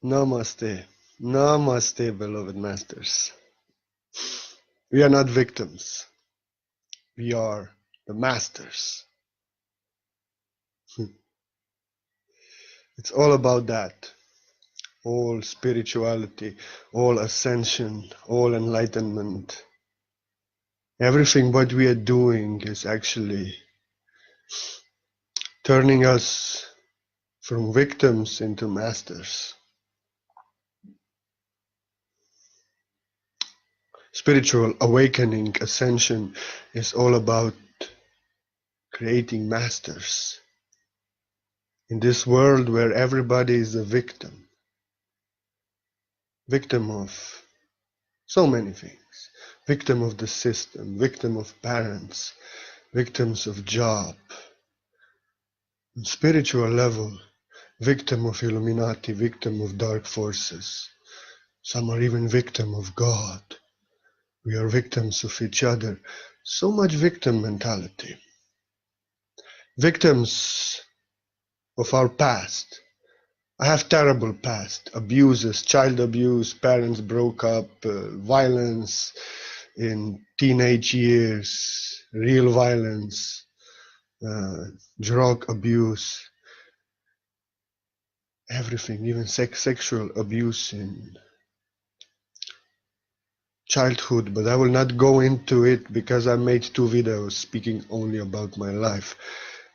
Namaste. Namaste, beloved masters. We are not victims. We are the masters. It's all about that. All spirituality, all ascension, all enlightenment. Everything what we are doing is actually turning us from victims into masters. Spiritual awakening, ascension is all about creating masters. In this world where everybody is a victim of so many things, victim of the system, victim of parents, victims of job, on spiritual level, victim of Illuminati, victim of dark forces. Some are even victim of God. We are victims of each other. So much victim mentality. Victims of our past. I have terrible past, abuses, child abuse, parents broke up, violence in teenage years, real violence, drug abuse, everything, even sexual abuse in childhood, but I will not go into it because I made 2 videos speaking only about my life.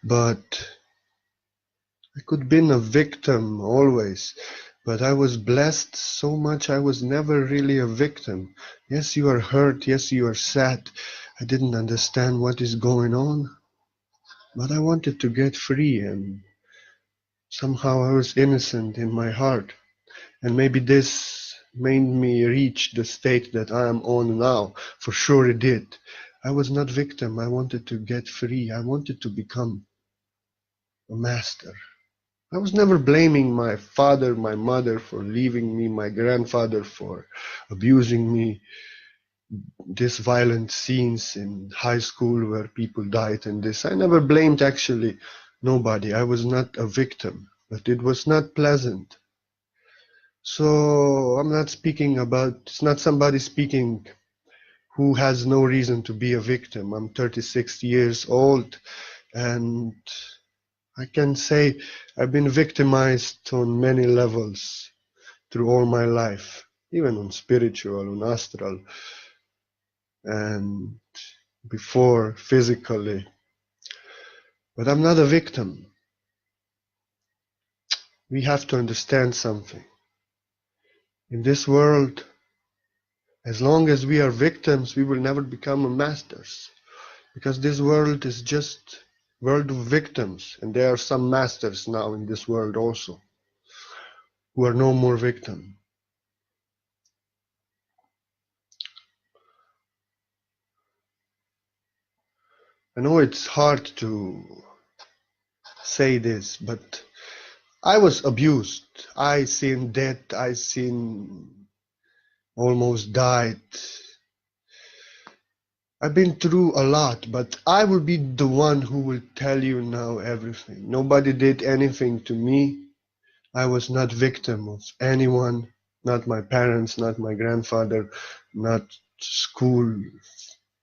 But I could have been a victim always, but I was blessed so much I was never really a victim. Yes, you are hurt, yes, you are sad. I didn't understand what is going on, but I wanted to get free, and somehow I was innocent in my heart. And maybe this made me reach the state that I am on now. For sure it did. I was not victim. I wanted to get free. I wanted to become a master. I was never blaming my father, my mother for leaving me, my grandfather for abusing me. These violent scenes in high school where people died and this. I never blamed actually nobody. I was not a victim, but it was not pleasant. So I'm not speaking about, it's not somebody speaking who has no reason to be a victim. I'm 36 years old and I can say I've been victimized on many levels through all my life, even on spiritual, on astral, and before physically. But I'm not a victim. We have to understand something. In this world, as long as we are victims, we will never become masters. Because this world is just world of victims, and there are some masters now in this world also, who are no more victim. I know it's hard to say this, but I was abused. I seen death, I seen almost died. I've been through a lot, but I will be the one who will tell you now everything. Nobody did anything to me. I was not victim of anyone, not my parents, not my grandfather, not school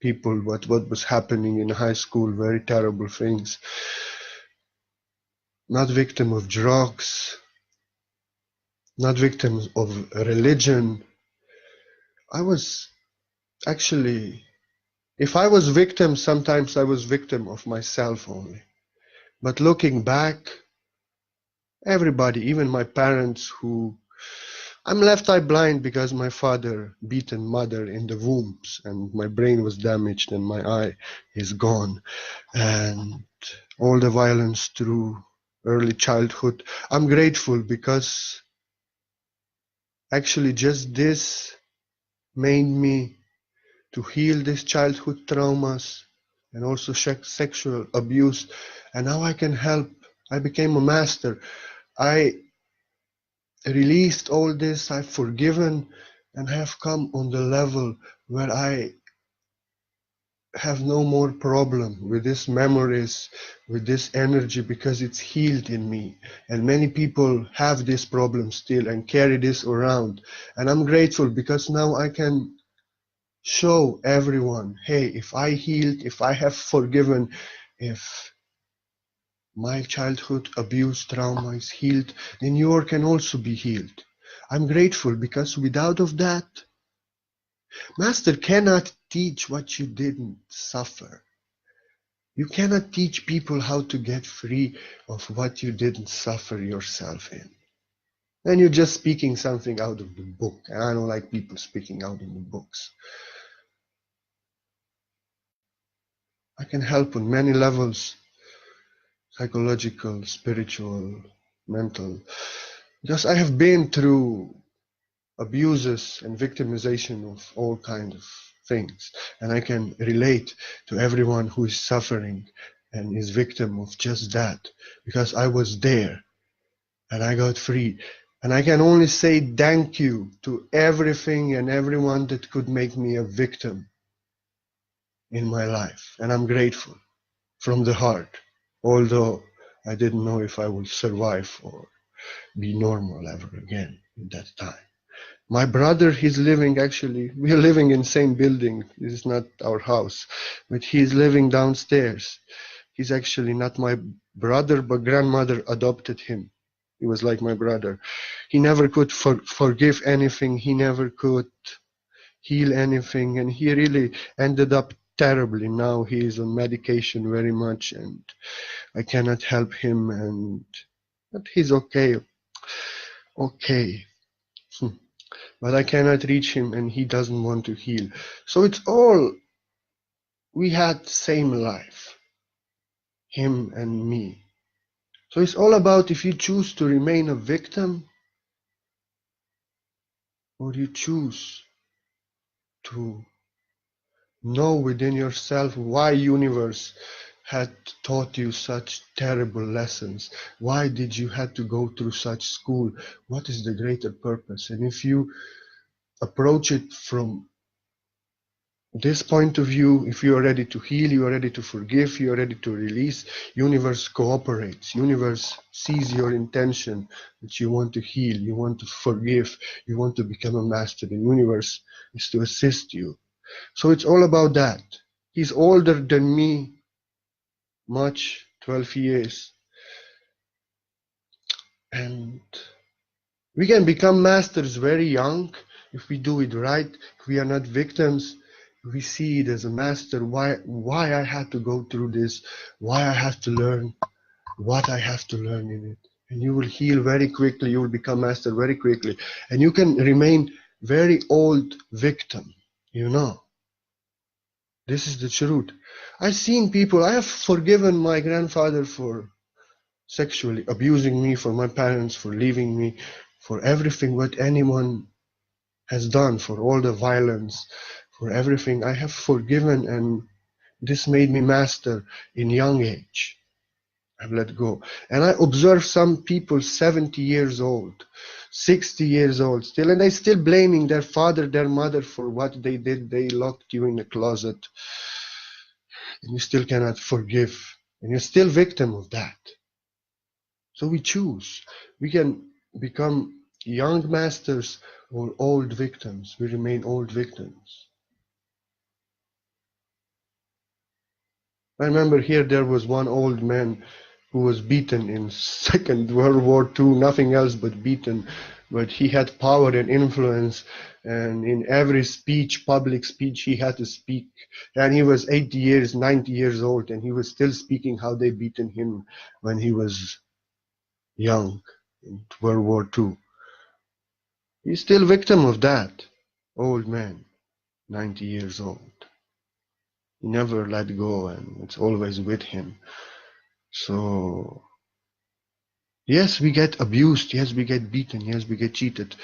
people, what was happening in high school, very terrible things. Not victim of drugs, not victim of religion. I was actually, if I was victim, sometimes I was victim of myself only. But looking back, everybody, even my parents who I'm left eye blind because my father beaten mother in the wombs and my brain was damaged and my eye is gone. And all the violence through early childhood. I'm grateful because actually just this made me to heal these childhood traumas and also sexual abuse. And now I can help. I became a master. I released all this, I've forgiven, and have come on the level where I have no more problem with these memories, with this energy, because it's healed in me. And many people have this problem still and carry this around. And I'm grateful because now I can show everyone, hey, if I healed, if I have forgiven, if my childhood abuse trauma is healed, then yours can also be healed. I'm grateful because without of that, Master cannot teach what you didn't suffer. You cannot teach people how to get free of what you didn't suffer yourself in. And you're just speaking something out of the book. And I don't like people speaking out of the books. I can help on many levels, psychological, spiritual, mental. Because I have been through abuses and victimization of all kinds of things. And I can relate to everyone who is suffering and is victim of just that. Because I was there and I got free. And I can only say thank you to everything and everyone that could make me a victim in my life. And I'm grateful from the heart, although I didn't know if I would survive or be normal ever again at that time. My brother, he's living actually, we are living in the same building. This is not our house, but he's living downstairs. He's actually not my brother, but grandmother adopted him. He was like my brother. He never could forgive anything. He never could heal anything. And he really ended up terribly. Now he is on medication very much and I cannot help him. But he's okay. Okay. But I cannot reach him and he doesn't want to heal. So it's all, we had same life, him and me. So it's all about if you choose to remain a victim or you choose to know within yourself why universe had taught you such terrible lessons. Why did you have to go through such school? What is the greater purpose? And if you approach it from this point of view, if you are ready to heal, you are ready to forgive, you are ready to release, universe cooperates. Universe sees your intention that you want to heal, you want to forgive, you want to become a master. The universe is to assist you. So it's all about that. He's older than me, much, 12 years. And we can become masters very young if we do it right, if we are not victims. We see it as a master, why I had to go through this, why I have to learn, what I have to learn in it. And you will heal very quickly, you will become master very quickly. And you can remain very old victim, you know. This is the truth. I've seen people, I have forgiven my grandfather for sexually abusing me, for my parents, for leaving me, for everything what anyone has done, for all the violence, for everything. I have forgiven, and this made me master in young age. I've let go. And I observe some people 70 years old, 60 years old still, and they still blaming their father, their mother for what they did. They locked you in a closet, and you still cannot forgive, and you're still victim of that. So we choose. We can become young masters or old victims. We remain old victims. I remember here there was one old man who was beaten in Second World War II, nothing else but beaten. But he had power and influence, and in every speech, public speech, he had to speak. And he was 80 years, 90 years old, and he was still speaking how they beaten him when he was young in World War II. He's still victim of that. Old man, 90 years old. He never let go and it's always with him. So, yes, we get abused. Yes, we get beaten. Yes, we get cheated.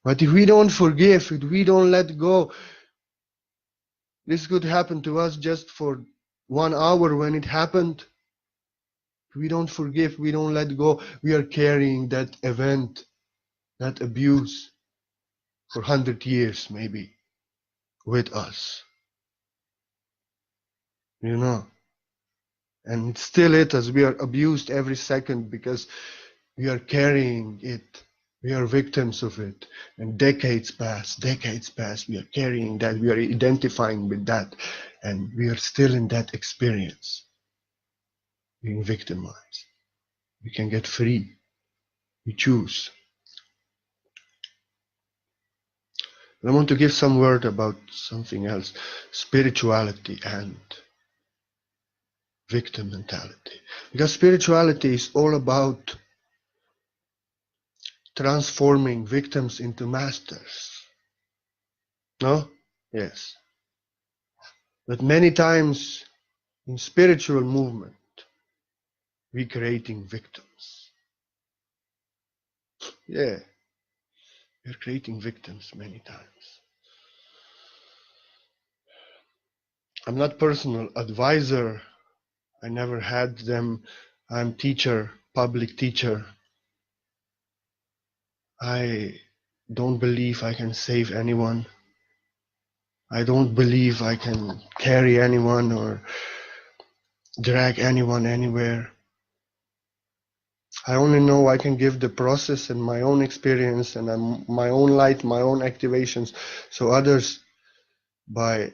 But if we don't forgive, if we don't let go, this could happen to us just for 1 hour when it happened. If we don't forgive, we don't let go, we are carrying that event, that abuse for 100 years maybe with us. you know. And it's still it, as we are abused every second because we are carrying it. We are victims of it. And decades pass, we are carrying that, we are identifying with that, and we are still in that experience, being victimized. We can get free. We choose. I want to give some word about something else, spirituality and victim mentality. Because spirituality is all about transforming victims into masters. No? Yes. But many times in spiritual movement, we creating victims. Yeah, we're creating victims many times. I'm not personal advisor. I never had them. I'm teacher, public teacher. I don't believe I can save anyone. I don't believe I can carry anyone or drag anyone anywhere. I only know I can give the process and my own experience and my own light, my own activations, so others, by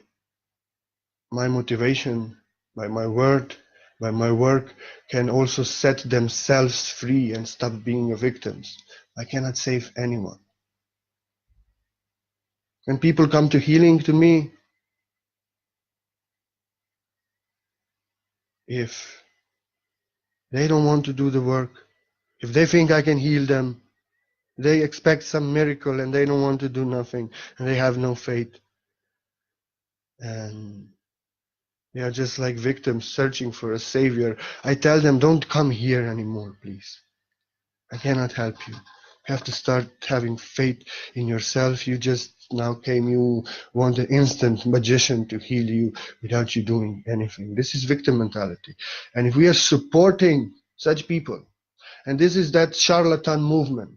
my motivation, by my word, by my work, can also set themselves free and stop being victims. I cannot save anyone. When people come to healing to me, if they don't want to do the work, if they think I can heal them, they expect some miracle and they don't want to do nothing and they have no faith. And they are just like victims searching for a savior. I tell them, don't come here anymore, please. I cannot help you. You have to start having faith in yourself. You just now came, you want an instant magician to heal you without you doing anything. This is victim mentality. And if we are supporting such people, and this is that charlatan movement,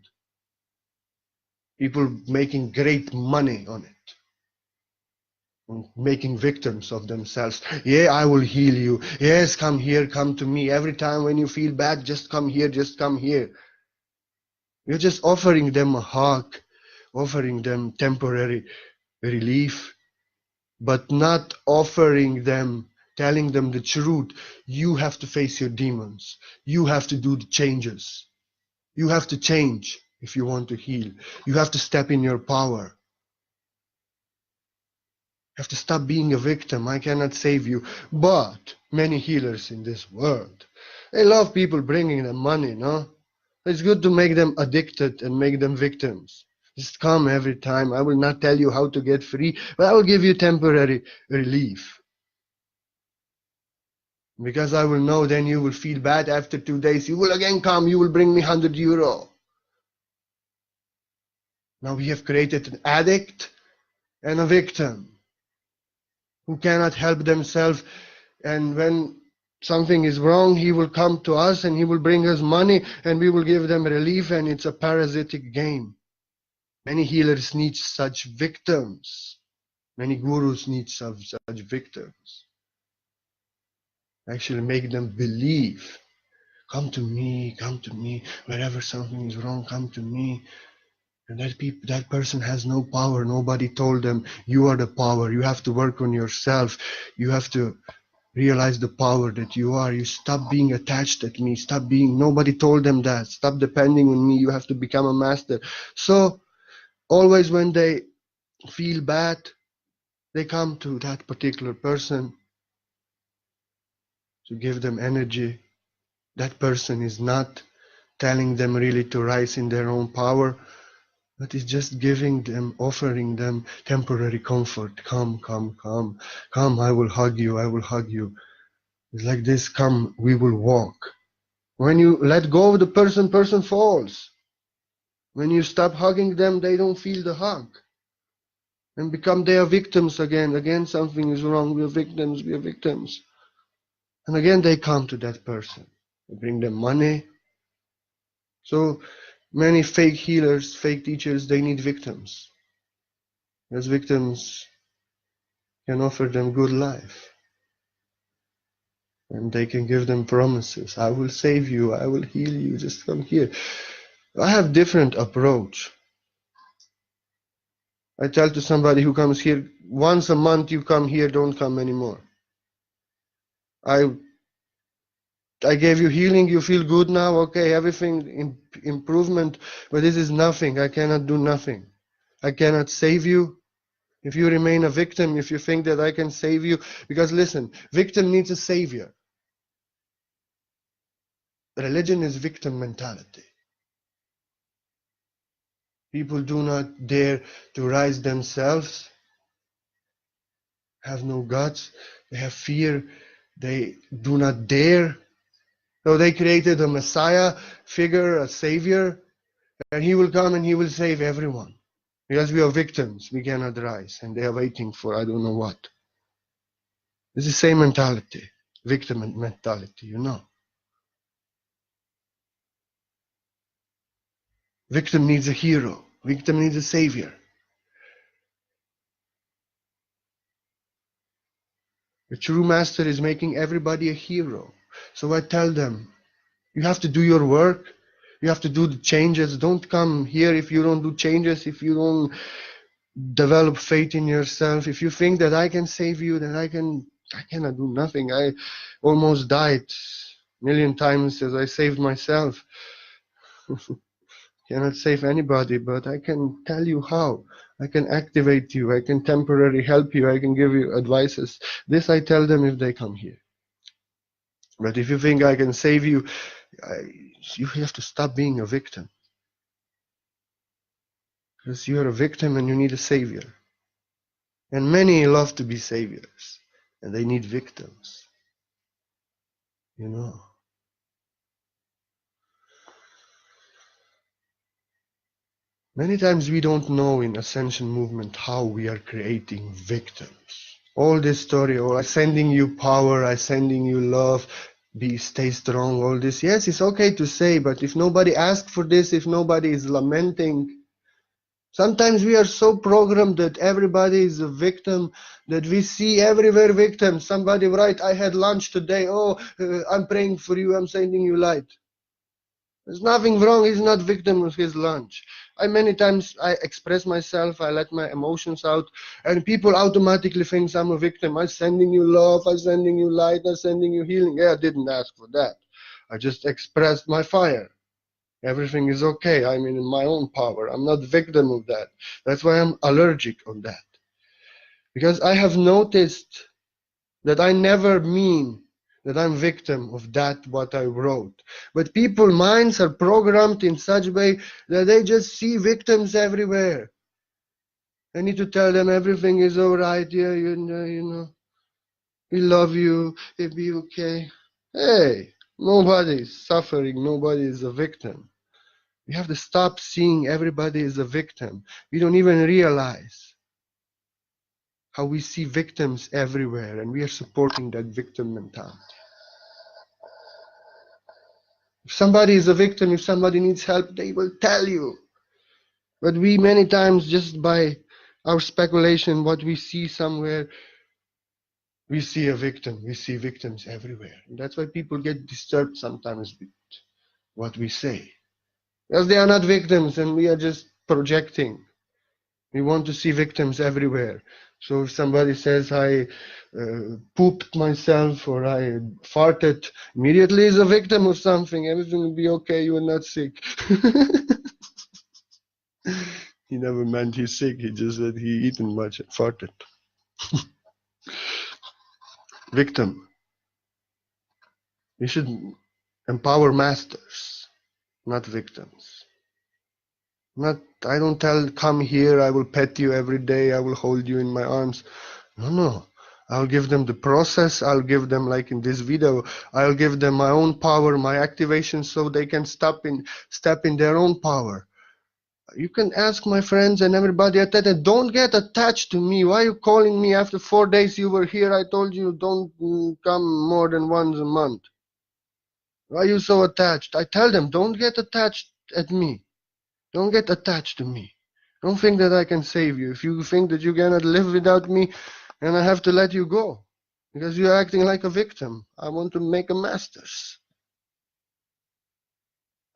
people making great money on it, making victims of themselves. Yeah, I will heal you. Yes, come here, come to me. Every time when you feel bad, just come here, just come here. You're just offering them a hug, offering them temporary relief, but not offering them, telling them the truth. You have to face your demons. You have to do the changes. You have to change if you want to heal. You have to step in your power. You have to stop being a victim. I cannot save you. But many healers in this world, they love people bringing them money, no? It's good to make them addicted and make them victims. Just come every time. I will not tell you how to get free, but I will give you temporary relief. Because I will know then you will feel bad after 2 days. You will again come. You will bring me €100. Now we have created an addict and a victim who cannot help themselves. And when something is wrong, he will come to us and he will bring us money and we will give them relief, and it's a parasitic game. Many healers need such victims. Many gurus need such victims. Actually make them believe. Come to me, wherever something is wrong, come to me. And that person has no power. Nobody told them, you are the power. You have to work on yourself. You have to realize the power that you are. You stop being attached at me. Nobody told them that. Stop depending on me. You have to become a master. So always when they feel bad, they come to that particular person to give them energy. That person is not telling them really to rise in their own power, but is just giving them, offering them temporary comfort. Come, I will hug you. It's like this, come, we will walk. When you let go of the person falls. When you stop hugging them, they don't feel the hug. And they are victims again. Again, something is wrong. We are victims. And again, they come to that person. They bring them money. So many fake healers, fake teachers, they need victims. As victims can offer them good life. And they can give them promises. I will save you. I will heal you. Just come here. I have different approach. I tell to somebody who comes here, once a month you come here, don't come anymore. I gave you healing, you feel good now, okay, everything improvement, but this is nothing. I cannot do nothing. I cannot save you. If you remain a victim, if you think that I can save you, because listen, victim needs a savior. Religion is victim mentality. People do not dare to rise themselves, have no guts, they have fear, they do not dare. So they created a Messiah figure, a savior, and he will come and he will save everyone. Because we are victims, we cannot rise, and they are waiting for I don't know what. It's the same mentality, victim mentality, you know. Victim needs a hero, victim needs a savior. The true master is making everybody a hero. So I tell them, you have to do your work, you have to do the changes. Don't come here if you don't do changes, if you don't develop faith in yourself. If you think that I can save you, then I cannot do nothing. I almost died a million times as I saved myself. Cannot save anybody, but I can tell you how. I can activate you. I can temporarily help you. I can give you advices. This I tell them if they come here. But if you think I can save you, you have to stop being a victim. Because you are a victim and you need a savior. And many love to be saviors. And they need victims. You know. Many times we don't know in Ascension movement how we are creating victims. All this story, oh, I'm sending you power, I'm sending you love, stay strong, all this. Yes, it's okay to say, but if nobody asks for this, if nobody is lamenting, sometimes we are so programmed that everybody is a victim, that we see everywhere victims. Somebody write, I had lunch today, I'm praying for you, I'm sending you light. There's nothing wrong. He's not victim of his lunch. Many times I express myself, I let my emotions out, and people automatically think I'm a victim. I'm sending you love, I'm sending you light, I'm sending you healing. Yeah, I didn't ask for that. I just expressed my fire. Everything is okay. I'm in my own power. I'm not victim of that. That's why I'm allergic on that. Because I have noticed that I never mean that I'm victim of that what I wrote. But people's minds are programmed in such a way that they just see victims everywhere. I need to tell them everything is all right, yeah, you know, we love you, it'll be okay. Hey, nobody is suffering, nobody is a victim. We have to stop seeing everybody as a victim. We don't even realize how we see victims everywhere, and we are supporting that victim mentality. If somebody is a victim, if somebody needs help, they will tell you. But we many times, just by our speculation, what we see somewhere, we see a victim. We see victims everywhere. And that's why people get disturbed sometimes with what we say. Because they are not victims and we are just projecting. We want to see victims everywhere. So if somebody says I pooped myself or I farted, immediately is a victim of something. Everything will be okay. You are not sick. He never meant he's sick. He just said he eaten much and farted. Victim. We should empower masters, not victims. I don't tell, come here, I will pet you every day, I will hold you in my arms. No. I'll give them the process, I'll give them, like in this video, I'll give them my own power, my activation, so they can step in their own power. You can ask my friends and everybody at that, don't get attached to me. Why are you calling me after 4 days you were here? I told you don't come more than once a month. Why are you so attached? I tell them, don't get attached at me. Don't get attached to me. Don't think that I can save you. If you think that you cannot live without me, then I have to let you go. because you're acting like a victim. I want to make a masters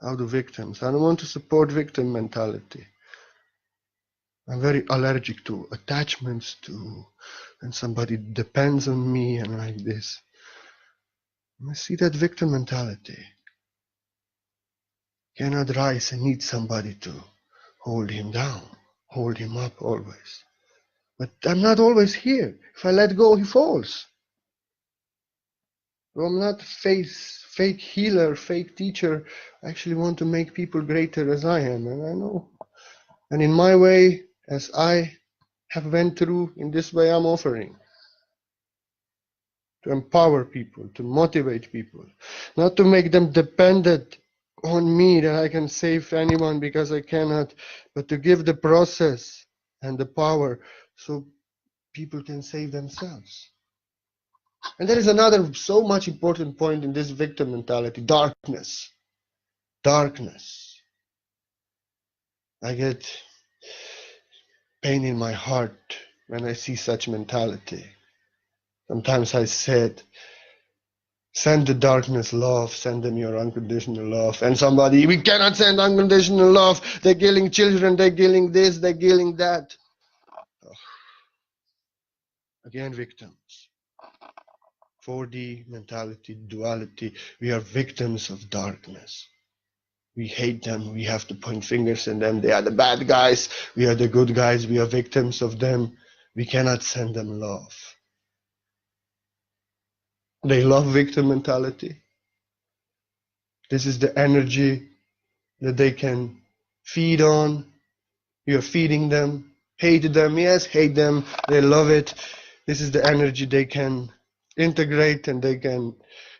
out of victims. I don't want to support victim mentality. I'm very allergic to attachments, to when somebody depends on me and like this. I see that victim mentality. Cannot rise and need somebody to hold him down, hold him up always. But I'm not always here. If I let go, he falls. So I'm not fake healer, fake teacher. I actually want to make people greater as I am, and I know. And in my way, as I have went through, in this way I'm offering. To empower people, to motivate people, not to make them dependent on me that I can save anyone because I cannot, but to give the process and the power so people can save themselves. And there is another so much important point in this victim mentality: darkness. Darkness. I get pain in my heart when I see such mentality. Sometimes I said, send the darkness love, send them your unconditional love. And somebody, we cannot send unconditional love. They're killing children, they're killing this, they're killing that. Oh. Again, victims. 4D mentality, duality. We are victims of darkness. We hate them. We have to point fingers at them. They are the bad guys. We are the good guys. We are victims of them. We cannot send them love. They love victim mentality. This is the energy that they can feed on. You're feeding them. Hate them. Yes, hate them. They love it. This is the energy they can integrate and they can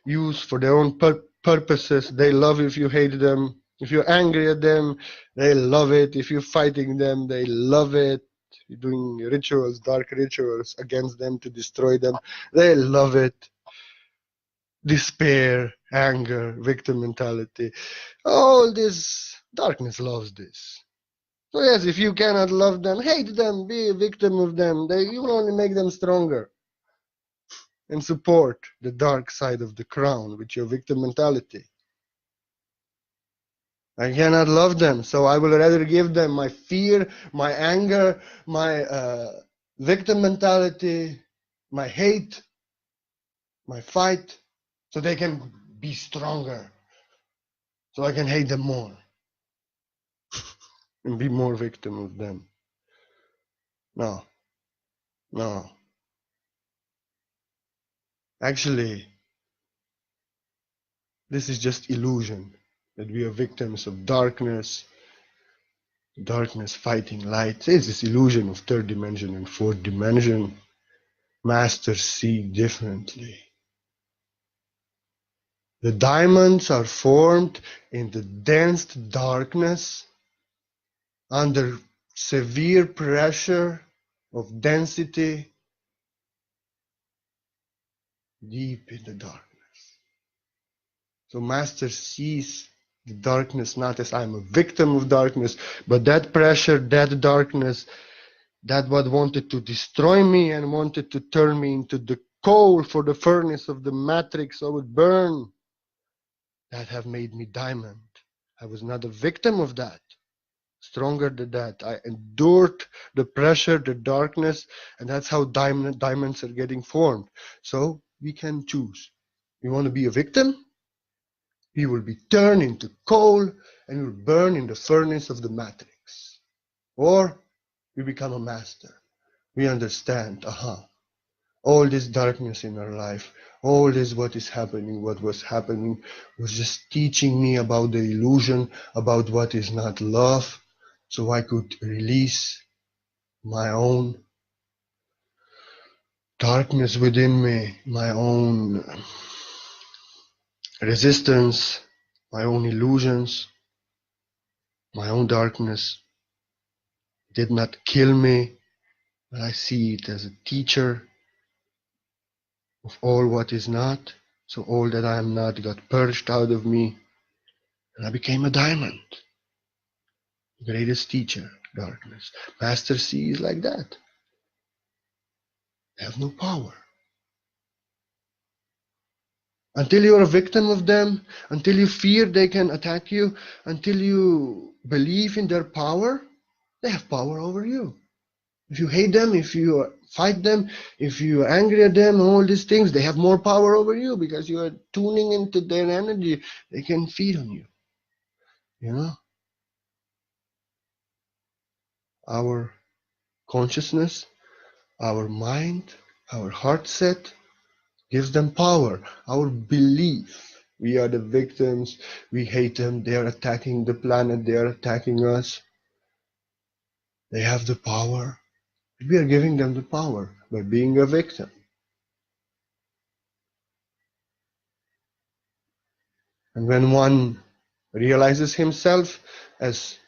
use for their own purposes. They love if you hate them. If you're angry at them, they love it. If you're fighting them, they love it. You're doing rituals, dark rituals against them to destroy them. They love it. Despair, anger, victim mentality. All this darkness loves this. So yes, if you cannot love them, hate them, be a victim of them. You will only make them stronger. And support the dark side of the crown with your victim mentality. I cannot love them, so I will rather give them my fear, my anger, my victim mentality, my hate, my fight, so they can be stronger, so I can hate them more and be more victim of them. No, no. Actually, this is just illusion, that we are victims of darkness, darkness fighting light. There's this illusion of third dimension and fourth dimension. Masters see differently. The diamonds are formed in the dense darkness under severe pressure of density, deep in the darkness. So Master sees the darkness not as I'm a victim of darkness, but that pressure, that darkness, that what wanted to destroy me and wanted to turn me into the coal for the furnace of the matrix, so it would burn, that have made me diamond. I was not a victim of that. Stronger than that. I endured the pressure, the darkness, and that's how diamonds are getting formed. So we can choose. You want to be a victim? You will be turned into coal and you will burn in the furnace of the matrix. Or we become a master. We understand, all this darkness in our life, all this what is happening, what was happening was just teaching me about the illusion, about what is not love, so I could release my own darkness within me, my own resistance, my own illusions, my own darkness. It did not kill me, but I see it as a teacher of all what is not. So all that I am not got purged out of me, and I became a diamond. Greatest teacher, darkness. Master C is like that. They have no power. Until you're a victim of them, until you fear they can attack you, until you believe in their power, they have power over you. If you hate them, if you fight them, if you are angry at them, all these things, they have more power over you because you are tuning into their energy. They can feed on you. You know, our consciousness, our mind, our heart set gives them power. Our belief, we are the victims, we hate them, they are attacking the planet, they are attacking us. They have the power. We are giving them the power by being a victim. And when one realizes himself as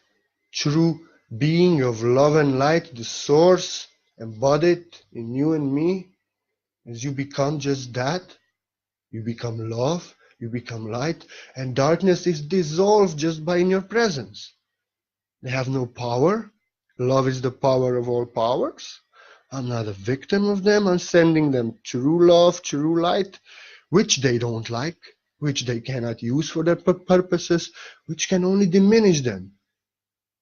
true being of love and light, the source embodied in you and me, as you become just that, you become love, you become light, and darkness is dissolved just by in your presence. They have no power. Love is the power of all powers. I'm not a victim of them. I'm sending them true love, true light, which they don't like, which they cannot use for their purposes, which can only diminish them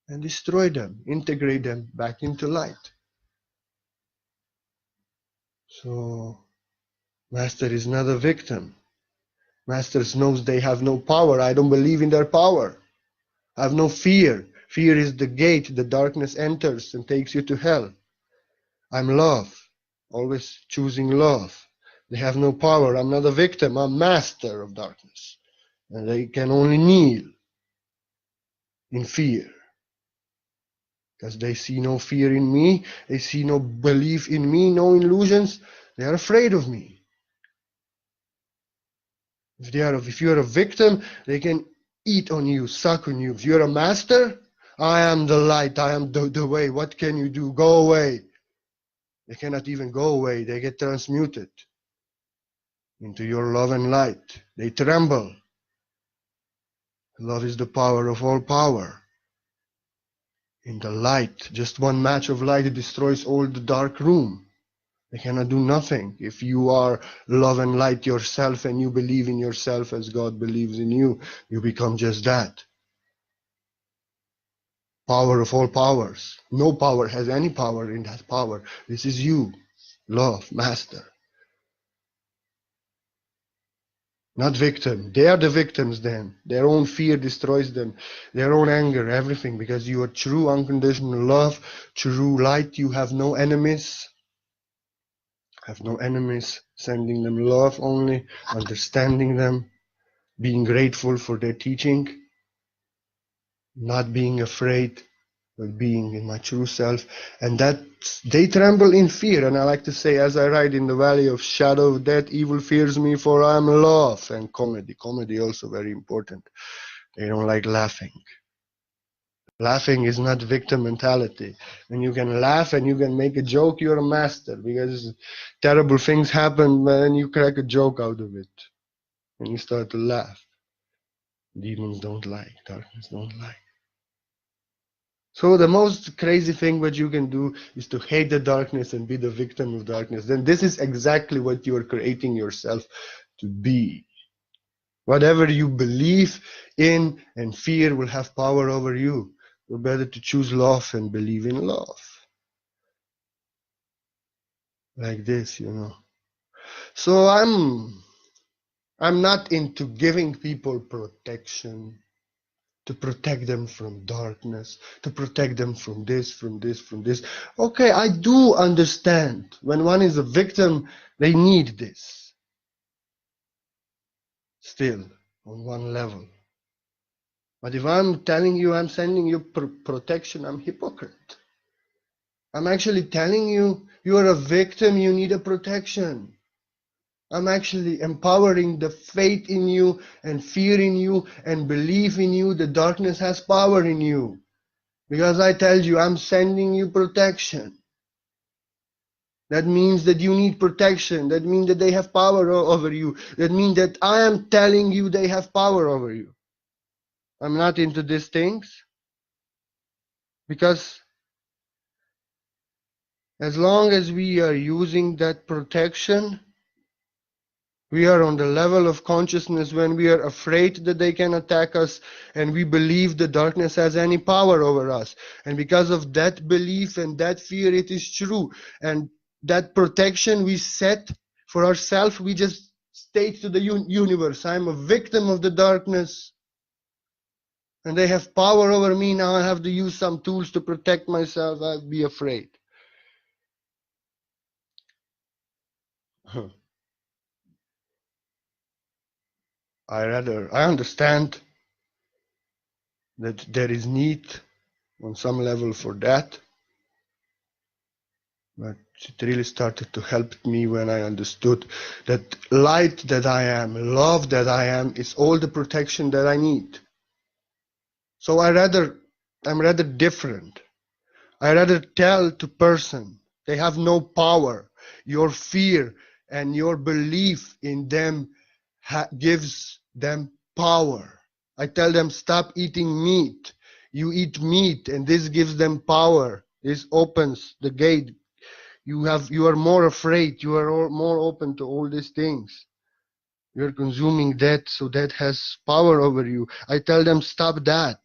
and destroy them, integrate them back into light. So, Master is not a victim. Master knows they have no power. I don't believe in their power. I have no fear. Fear is the gate the darkness enters and takes you to hell. I'm love, always choosing love. They have no power. I'm not a victim. I'm master of darkness. And they can only kneel in fear. Because they see no fear in me. They see no belief in me, no illusions. They are afraid of me. If you are a victim, they can eat on you, suck on you. If you're a master, I am the light. I am the way. What can you do? Go away. They cannot even go away. They get transmuted into your love and light. They tremble. Love is the power of all power. In the light, just one match of light destroys all the dark room. They cannot do nothing. If you are love and light yourself and you believe in yourself as God believes in you, you become just that. Power of all powers. No power has any power in that power. This is you, love, master. Not victim. They are the victims then. Their own fear destroys them. Their own anger, everything. Because you are true unconditional love, true light. You have no enemies. Have no enemies. Sending them love only. Understanding them. Being grateful for their teaching. Not being afraid. But being in my true self. And that they tremble in fear. And I like to say, as I ride in the valley of shadow of death, evil fears me, for I am love. And comedy. Comedy also very important. They don't like laughing. Laughing is not victim mentality. When you can laugh and you can make a joke, you're a master. Because terrible things happen when you crack a joke out of it. And you start to laugh. Demons don't like. Darkness don't like. So the most crazy thing what you can do is to hate the darkness and be the victim of darkness. Then this is exactly what you are creating yourself to be. Whatever you believe in and fear will have power over you. It's better to choose love and believe in love. Like this, you know. So I'm not into giving people protection. To protect them from darkness, to protect them from this, from this, from this. Okay, I do understand. When one is a victim, they need this. Still, on one level. But if I'm telling you, I'm sending you protection, I'm hypocrite. I'm actually telling you, you are a victim, you need a protection. I'm actually empowering the faith in you and fear in you and belief in you. The darkness has power in you. Because I tell you, I'm sending you protection. That means that you need protection. That means that they have power over you. That means that I am telling you they have power over you. I'm not into these things. Because as long as we are using that protection, We are on the level of consciousness when we are afraid that they can attack us, and we believe the darkness has any power over us. And because of that belief and that fear, it is true. And that protection we set for ourselves, we just state to the universe, I'm a victim of the darkness, and they have power over me. Now I have to use some tools to protect myself. I'll be afraid. I understand that there is need on some level for that, but it really started to help me when I understood that light that I am, love that I am, is all the protection that I need. So I'm rather different. I rather tell to person they have no power. Your fear and your belief in them gives them power. I tell them stop eating meat. You eat meat and this gives them power. This opens the gate. You are more afraid. You are more open to all these things. You're consuming that, so that has power over you. I tell them stop that.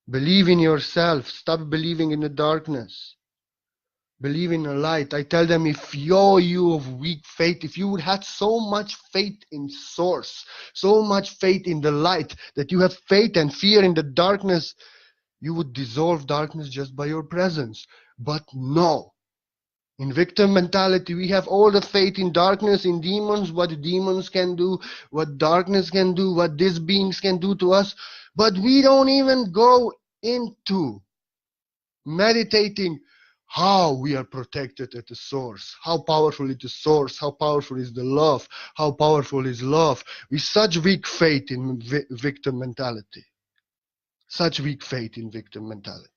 Believe in yourself. Stop believing in the darkness. Believe in the light. I tell them, if you of weak faith, if you would have so much faith in source, so much faith in the light, that you have faith and fear in the darkness, you would dissolve darkness just by your presence. But no. In victim mentality, we have all the faith in darkness, in demons, what demons can do, what darkness can do, what these beings can do to us. But we don't even go into meditating how we are protected at the source, how powerful is the source, how powerful is the love, how powerful is love. With such weak faith in victim mentality. Such weak faith in victim mentality.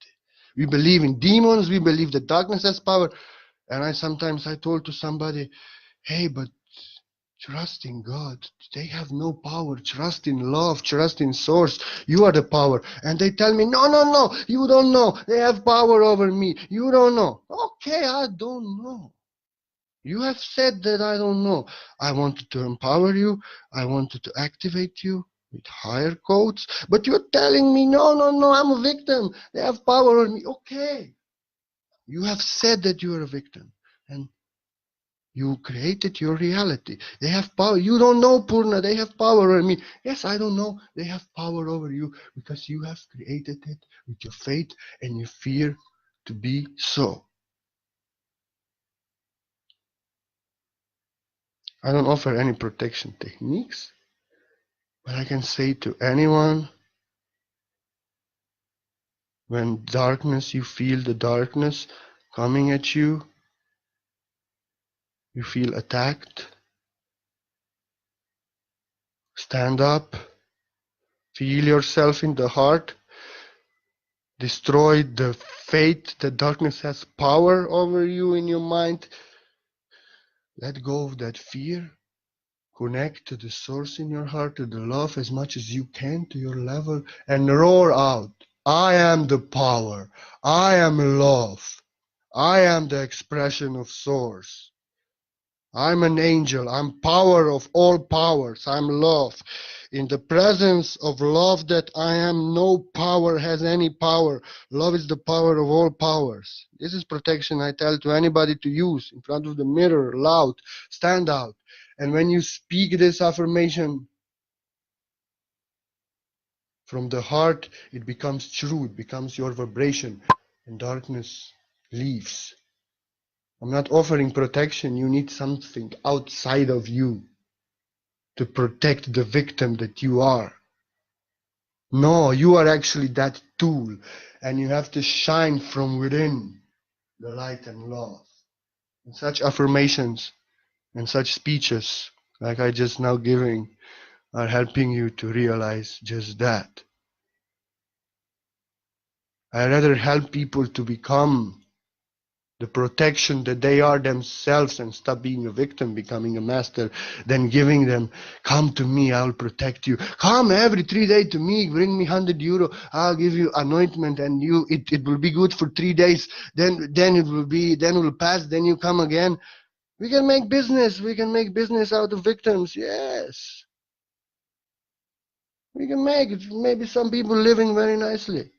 We believe in demons, we believe that darkness has power. And I told to somebody, hey, but trust in God. They have no power. Trust in love. Trust in source. You are the power. And they tell me, no, you don't know. They have power over me. You don't know. Okay, I don't know. You have said that I don't know. I wanted to empower you. I wanted to activate you with higher codes. But you're telling me, no, I'm a victim. They have power over me. Okay. You have said that you are a victim. And you created your reality. They have power. You don't know, Purna. They have power over me. Yes, I don't know. They have power over you because you have created it with your faith and your fear to be so. I don't offer any protection techniques, but I can say to anyone, when darkness, you feel the darkness coming at you, you feel attacked, stand up, feel yourself in the heart, destroy the faith that darkness has power over you in your mind. Let go of that fear. Connect to the source in your heart, to the love as much as you can to your level, and roar out, I am the power. I am love. I am the expression of source. I'm an angel. I'm power of all powers. I'm love. In the presence of love that I am, no power has any power. Love is the power of all powers. This is protection I tell to anybody to use in front of the mirror, loud, stand out. And when you speak this affirmation from the heart, it becomes true. It becomes your vibration, and darkness leaves. I'm not offering protection. You need something outside of you to protect the victim that you are. No, you are actually that tool, and you have to shine from within the light and love. And such affirmations and such speeches, like I just now giving, are helping you to realize just that. I rather help people to become the protection that they are themselves and stop being a victim, becoming a master, than giving them, come to me, I'll protect you. Come every 3 days to me, bring me €100, I'll give you anointment, and it will be good for 3 days, then it will pass, then you come again. We can make business. We can make business out of victims. Yes. We can make it. Maybe some people living very nicely.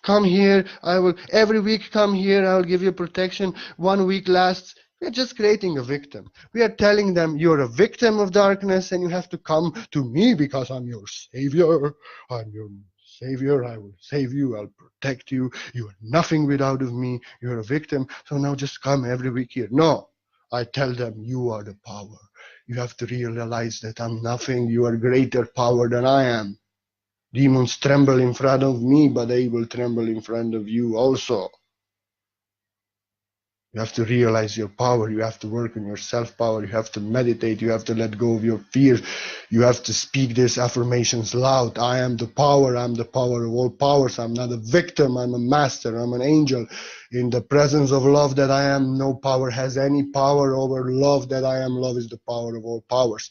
Come here. I will every week come here. I will give you protection. 1 week lasts. We are just creating a victim. We are telling them you're a victim of darkness and you have to come to me because I'm your savior. I'm your savior. I will save you. I'll protect you. You are nothing without of me. You're a victim. So now just come every week here. No. I tell them you are the power. You have to realize that I'm nothing. You are greater power than I am. Demons tremble in front of me, but they will tremble in front of you also. You have to realize your power. You have to work on your self-power. You have to meditate. You have to let go of your fear. You have to speak these affirmations loud. I am the power. I'm the power of all powers. I'm not a victim. I'm a master. I'm an angel. In the presence of love that I am, no power has any power over love that I am. Love is the power of all powers.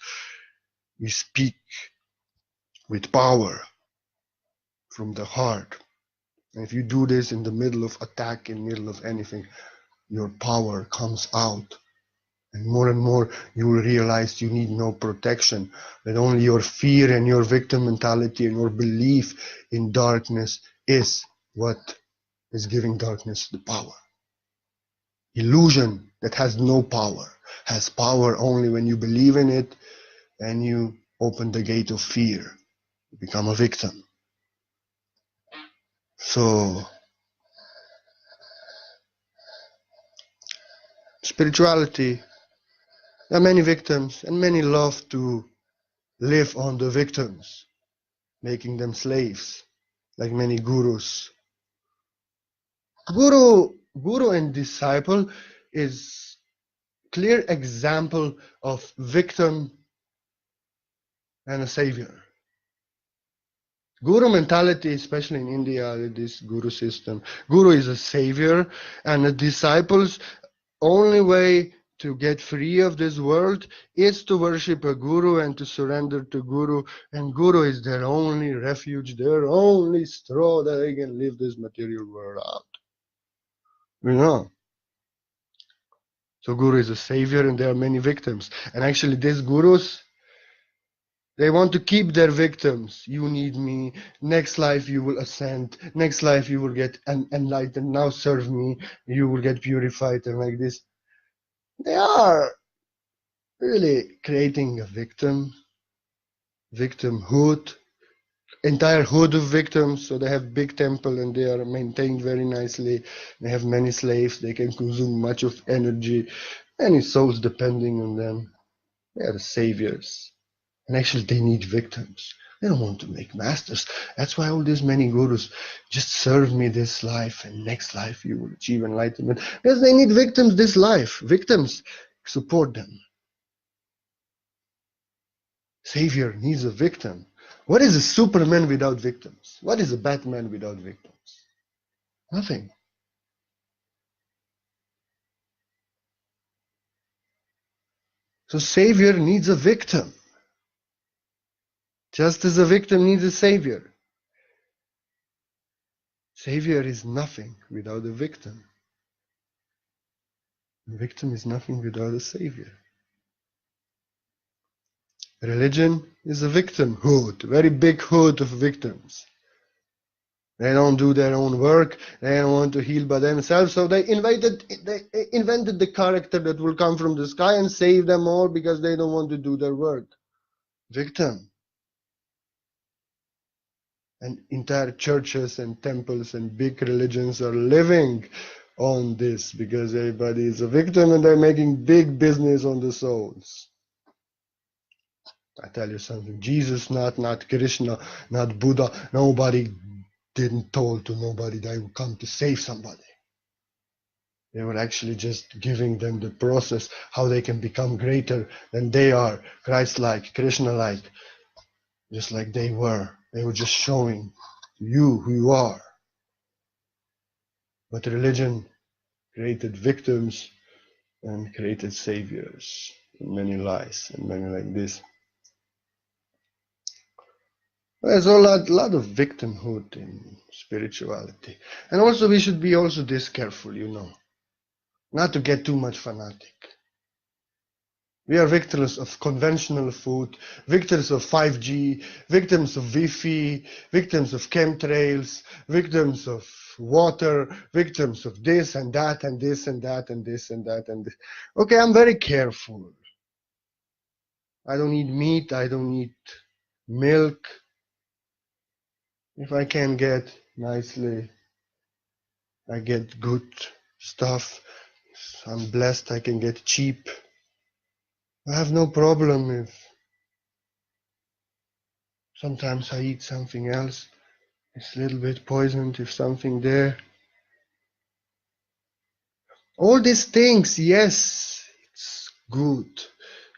We speak with power from the heart. And if you do this in the middle of attack, in the middle of anything, your power comes out. And more you will realize you need no protection, that only your fear and your victim mentality and your belief in darkness is what is giving darkness the power. Illusion that has no power has power only when you believe in it and you open the gate of fear. You become a victim. So spirituality, there are many victims and many love to live on the victims, making them slaves, like many gurus. Guru and disciple is clear example of victim and a savior. Guru mentality, especially in India, this guru system. Guru is a savior, and the disciples' only way to get free of this world is to worship a guru and to surrender to guru. And guru is their only refuge, their only straw that they can live this material world out. You know. So guru is a savior, and there are many victims. And actually, these gurus, they want to keep their victims. You need me. Next life you will ascend. Next life you will get enlightened. Now serve me. You will get purified and like this. They are really creating a victimhood, entire hood of victims. So they have big temple and they are maintained very nicely. They have many slaves. They can consume much of energy. Many souls depending on them. They are the saviors. And actually they need victims. They don't want to make masters. That's why all these many gurus just serve me this life and next life you will achieve enlightenment. Because they need victims this life. Victims support them. Savior needs a victim. What is a Superman without victims? What is a Batman without victims? Nothing. So Savior needs a victim. Just as a victim needs a savior. Savior is nothing without a victim. A victim is nothing without a savior. Religion is a victimhood, a very big hood of victims. They don't do their own work. They don't want to heal by themselves. So they invented the character that will come from the sky and save them all because they don't want to do their work. Victim. And entire churches and temples and big religions are living on this because everybody is a victim and they're making big business on the souls. I tell you something, Jesus, not Krishna, not Buddha, nobody didn't told to nobody they would come to save somebody. They were actually just giving them the process, how they can become greater than they are, Christ-like, Krishna-like, just like they were. They were just showing you who you are. But religion created victims and created saviors. Many lies and many like this. There's a lot of victimhood in spirituality. And also we should be also this careful, you know. not to get too much fanatic. We are victims of conventional food, victims of 5G, victims of Wi-Fi, victims of chemtrails, victims of water, victims of this and that and this and that and this and that and this. Okay, I'm very careful. I don't eat meat, I don't eat milk. If I can get nicely, I get good stuff. I'm blessed I can get cheap. I have no problem if sometimes I eat something else. It's a little bit poisoned if something there. All these things, yes, it's good.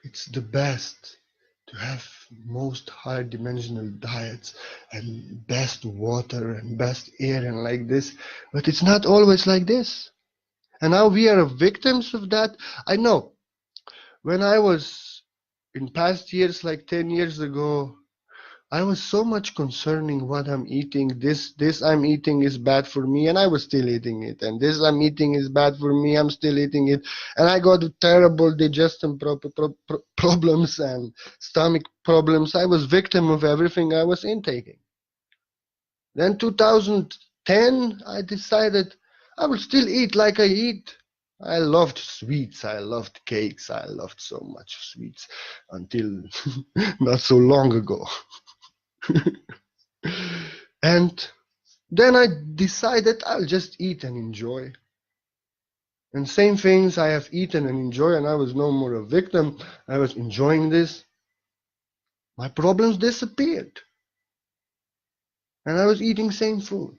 It's the best to have most high dimensional diets and best water and best air and like this. But it's not always like this. And now we are victims of that. I know when I was in past years, like 10 years ago, I was so much concerning what I'm eating. This I'm eating is bad for me, and I was still eating it. And this I'm eating is bad for me, I'm still eating it. And I got terrible digestion problems and stomach problems. I was victim of everything I was intaking. Then 2010, I decided I will still eat like I eat. I loved sweets, I loved cakes, I loved so much sweets until not so long ago. And then I decided I'll just eat and enjoy. And same things I have eaten and enjoy, and I was no more a victim. I was enjoying this. My problems disappeared. And I was eating same food.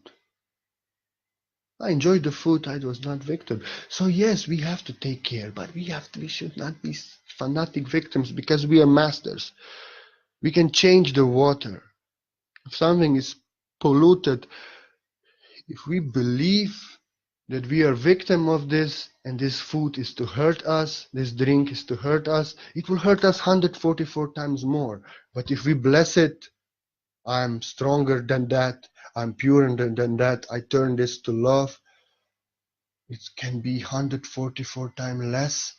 I enjoyed the food, I was not victim. So yes, we have to take care, but we should not be fanatic victims because we are masters. We can change the water. If something is polluted, if we believe that we are victim of this and this food is to hurt us, this drink is to hurt us, it will hurt us 144 times more. But if we bless it, I'm stronger than that, I'm purer than that, I turn this to love, it can be 144 times less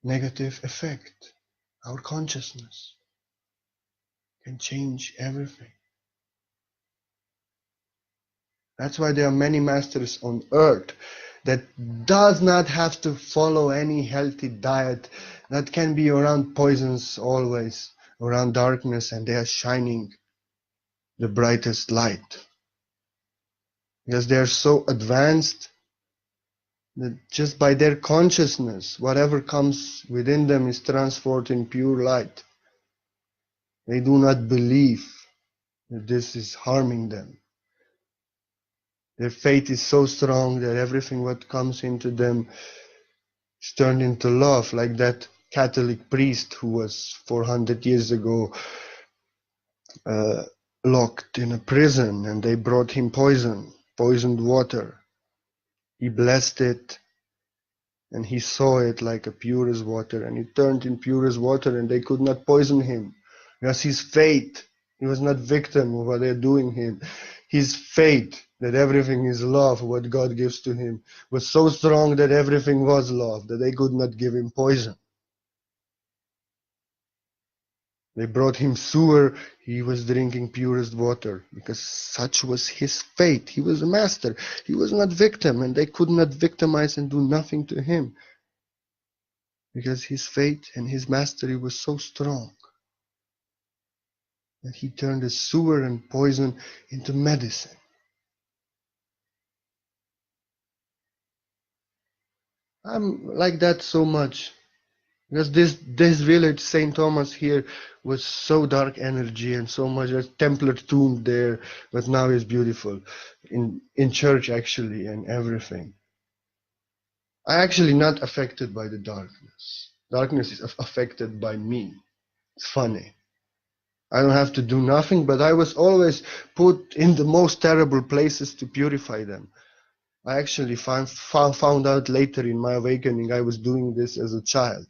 negative effect. Our consciousness can change everything. That's why there are many masters on earth that does not have to follow any healthy diet, that can be around poisons always, around darkness, and they are shining the brightest light. Because they are so advanced that just by their consciousness, whatever comes within them is transformed in pure light. They do not believe that this is harming them. Their faith is so strong that everything what comes into them is turned into love, like that Catholic priest who was 400 years ago locked in a prison, and they brought him poisoned water. He blessed it, and he saw it like a pure as water, and it turned in pure as water, and they could not poison him. Because his faith, he was not victim of what they're doing him. His faith that everything is love, what God gives to him, was so strong that everything was love, that they could not give him poison. They brought him sewer, he was drinking purest water, because such was his faith. He was a master, he was not victim, and they could not victimize and do nothing to him, because his faith and his mastery was so strong that he turned the sewer and poison into medicine. I'm like that so much. Because this village, St. Thomas here, was so dark energy and so much. There's Templar tomb there, but now it's beautiful. In church actually and everything. I actually not affected by the darkness. Darkness is affected by me. It's funny. I don't have to do nothing, but I was always put in the most terrible places to purify them. I actually found out later in my awakening I was doing this as a child.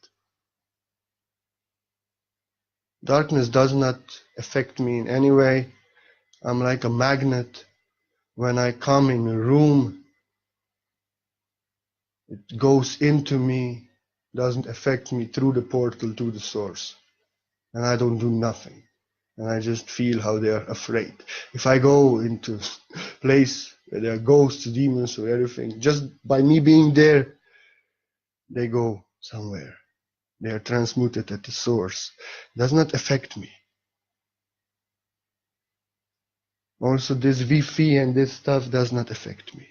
Darkness does not affect me in any way. I'm like a magnet. When I come in a room, It goes into me, doesn't affect me through the portal to the source. And I don't do nothing. And I just feel how they are afraid. If I go into a place where there are ghosts, demons, or everything, just by me being there, they go somewhere. They are transmuted at the source. It does not affect me. Also, this Wi-Fi and this stuff does not affect me.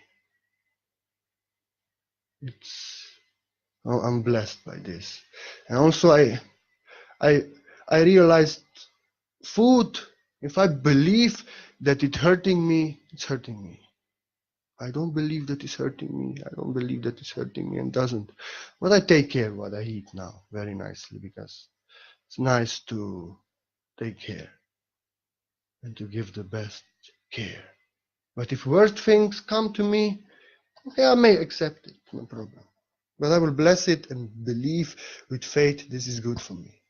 I'm blessed by this. And also, I realized food, if I believe that it's hurting me, it's hurting me. I don't believe that it's hurting me. I don't believe that it's hurting me and doesn't. But I take care of what I eat now very nicely, because it's nice to take care and to give the best care. But if worse things come to me, okay, I may accept it, no problem. But I will bless it and believe with faith this is good for me.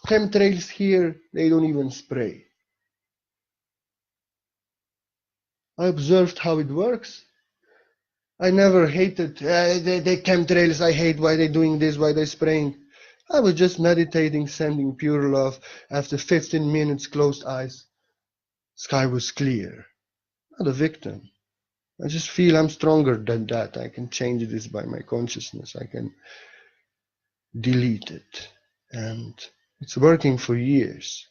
Chemtrails here, they don't even spray. I observed how it works. I never hated the chemtrails. I hate why they're doing this, why they're spraying. I was just meditating, sending pure love. After 15 minutes, closed eyes, sky was clear. Not a victim. I just feel I'm stronger than that. I can change this by my consciousness. I can delete it. And it's working for years.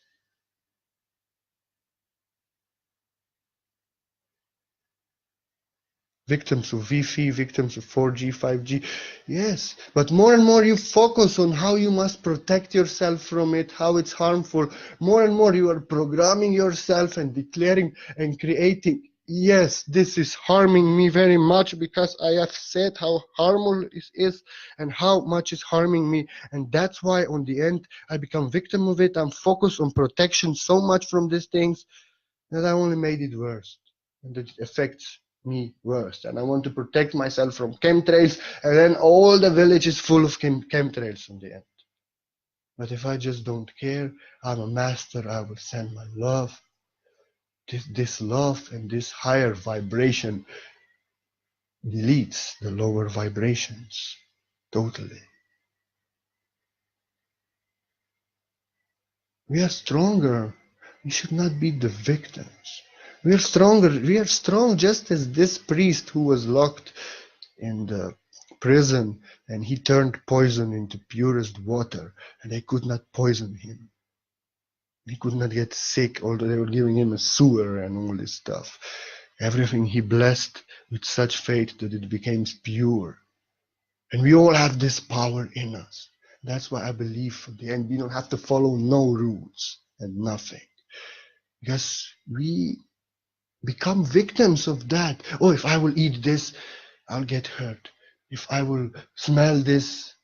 Victims of Wi-Fi, victims of 4G, 5G. Yes, but more and more you focus on how you must protect yourself from it, how it's harmful. More and more you are programming yourself and declaring and creating. Yes, this is harming me very much because I have said how harmful it is and how much it's harming me. And that's why on the end, I become victim of it. I'm focused on protection so much from these things that I only made it worse. And that it affects me worse. And I want to protect myself from chemtrails. And then all the village is full of chemtrails in the end. But if I just don't care, I'm a master. I will send my love. This love and this higher vibration deletes the lower vibrations totally. We are stronger. We should not be the victims. We are stronger. We are strong just as this priest who was locked in the prison and he turned poison into purest water and they could not poison him. He could not get sick, although they were giving him a sewer and all this stuff. Everything he blessed with such faith that it became pure. And we all have this power in us. That's why I believe for the end we don't have to follow no rules and nothing. Because we become victims of that. Oh, if I will eat this, I'll get hurt. If I will smell this,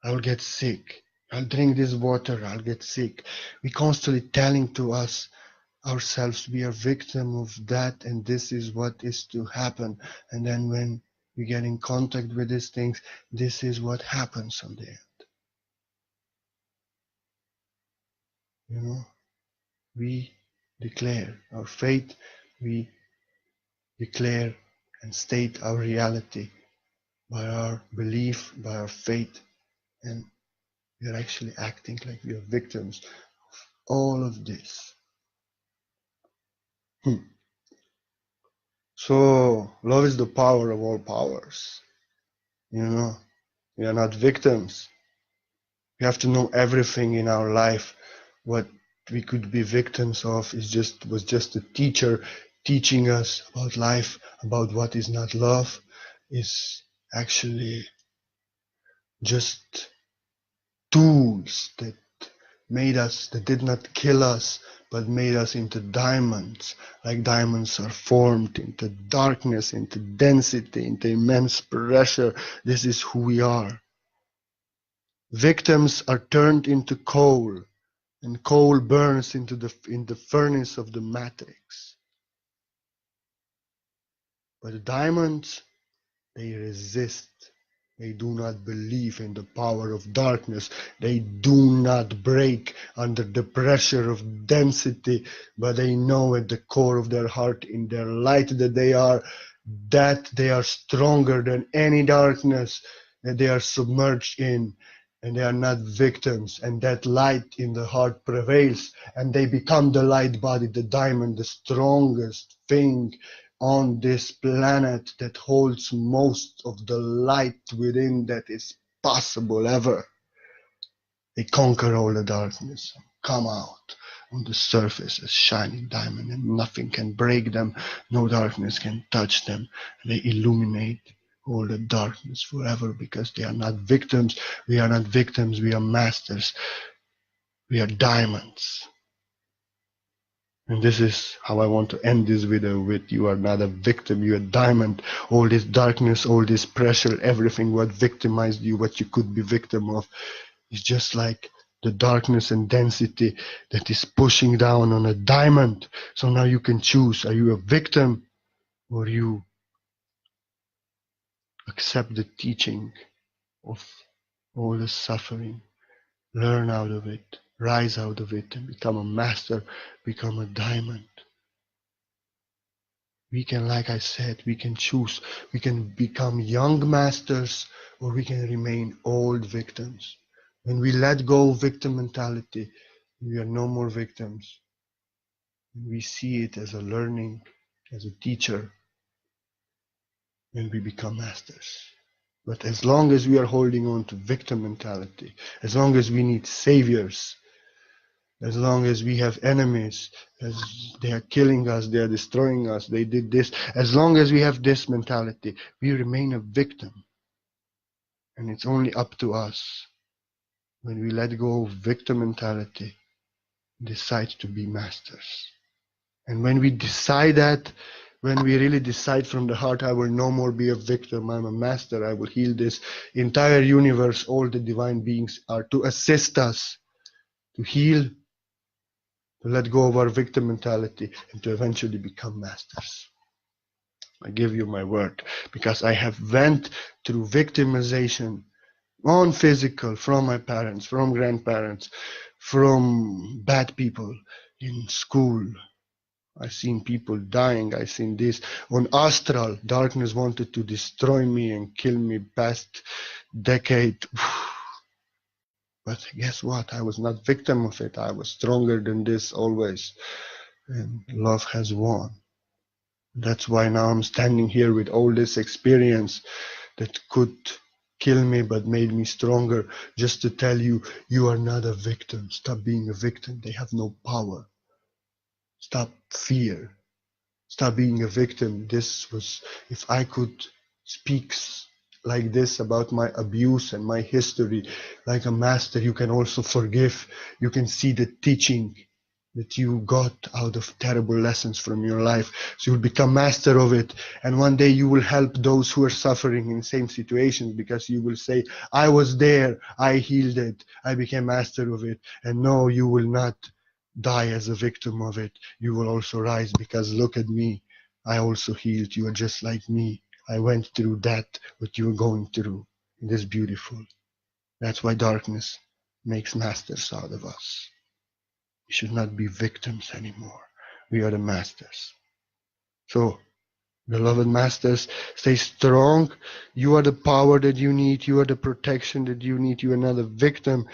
I'll get sick. I'll drink this water, I'll get sick. We constantly telling to us ourselves we are victim of that and this is what is to happen. And then when we get in contact with these things, this is what happens on the end. You know, we declare our faith, we declare and state our reality by our belief, by our faith, and we are actually acting like we are victims of all of this. So love is the power of all powers. You know, we are not victims. We have to know everything in our life. What we could be victims of was just a teacher teaching us about life, about what is not love, is actually just tools that did not kill us, but made us into diamonds. Like diamonds are formed into darkness, into density, into immense pressure. This is who we are. Victims are turned into coal, and coal burns in the furnace of the matrix. But the diamonds, they resist. They do not believe in the power of darkness. They do not break under the pressure of density, but they know at the core of their heart, in their light that they are, that they are stronger than any darkness that they are submerged in, and they are not victims, and that light in the heart prevails, and they become the light body, the diamond, the strongest thing on this planet that holds most of the light within that is possible ever. They conquer all the darkness, come out on the surface as shining diamond, and nothing can break them, no darkness can touch them. They illuminate all the darkness forever, because they are not victims. We are not victims, we are masters. We are diamonds. And this is how I want to end this video with: you are not a victim, you are a diamond. All this darkness, all this pressure, everything what victimized you, what you could be victim of, is just like the darkness and density that is pushing down on a diamond. So now you can choose: are you a victim, or you accept the teaching of all the suffering, learn out of it, rise out of it, and become a master, become a diamond. We can, like I said, we can choose. We can become young masters, or we can remain old victims. When we let go of victim mentality, we are no more victims. We see it as a learning, as a teacher, and we become masters. But as long as we are holding on to victim mentality, as long as we need saviors, as long as we have enemies, as they are killing us, they are destroying us, they did this, as long as we have this mentality, we remain a victim. And it's only up to us, when we let go of victim mentality, decide to be masters. And when we decide that, when we really decide from the heart, I will no more be a victim, I'm a master, I will heal this entire universe, all the divine beings are to assist us to heal, to let go of our victim mentality, and to eventually become masters. I give you my word, because I have went through victimization on physical, from my parents, from grandparents, from bad people in school. I've seen people dying. I've seen this on astral. Darkness wanted to destroy me and kill me past decade. But guess what? I was not victim of it. I was stronger than this always. And love has won. That's why now I'm standing here with all this experience that could kill me but made me stronger, just to tell you, you are not a victim. Stop being a victim. They have no power. Stop fear. Stop being a victim. This was, if I could speak like this about my abuse and my history, like a master, you can also forgive. You can see the teaching that you got out of terrible lessons from your life. So you'll become master of it. And one day you will help those who are suffering in same situations, because you will say, I was there, I healed it, I became master of it. And no, you will not die as a victim of it. You will also rise, because look at me. I also healed. You are just like me. I went through that, what you are going through. It is beautiful. That's why darkness makes masters out of us. We should not be victims anymore. We are the masters. So, beloved masters, stay strong. You are the power that you need. You are the protection that you need. You are not a victim.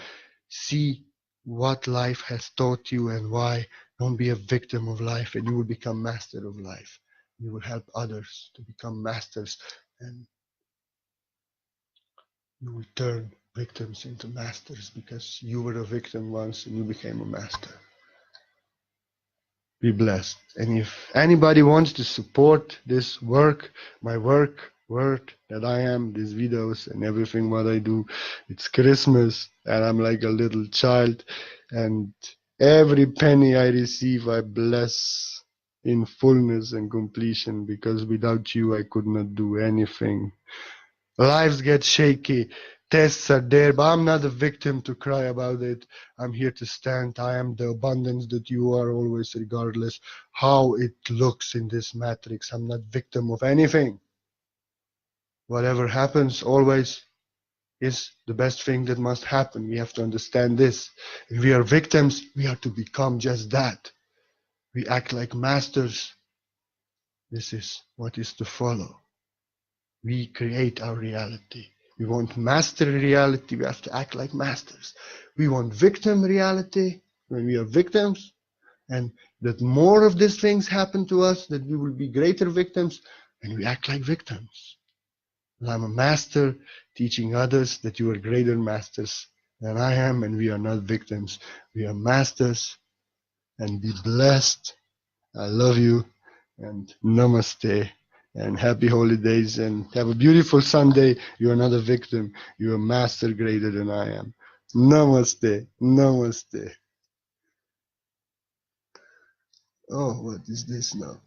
See what life has taught you and why. Don't be a victim of life, and you will become master of life. You will help others to become masters, and you will turn victims into masters, because you were a victim once and you became a master. Be blessed. And if anybody wants to support this work, my work that I am, these videos and everything what I do, it's Christmas and I'm like a little child, and every penny I receive I bless in fullness and completion, because without you I could not do anything. Lives get shaky, tests are there, but I'm not a victim to cry about it. I'm here to stand. I am the abundance that you are always, regardless how it looks in this matrix. I'm not victim of anything. Whatever happens always is the best thing that must happen. We have to understand this. If we are victims, we are to become just that. We act like masters. This is what is to follow. We create our reality. We want master reality, we have to act like masters. We want victim reality, when we are victims, and that more of these things happen to us, that we will be greater victims, and we act like victims. And I'm a master teaching others that you are greater masters than I am, and we are not victims. We are masters, and be blessed. I love you, and namaste, and happy holidays, and have a beautiful Sunday. You are not a victim. You are a master greater than I am. Namaste. Namaste. Oh, what is this now?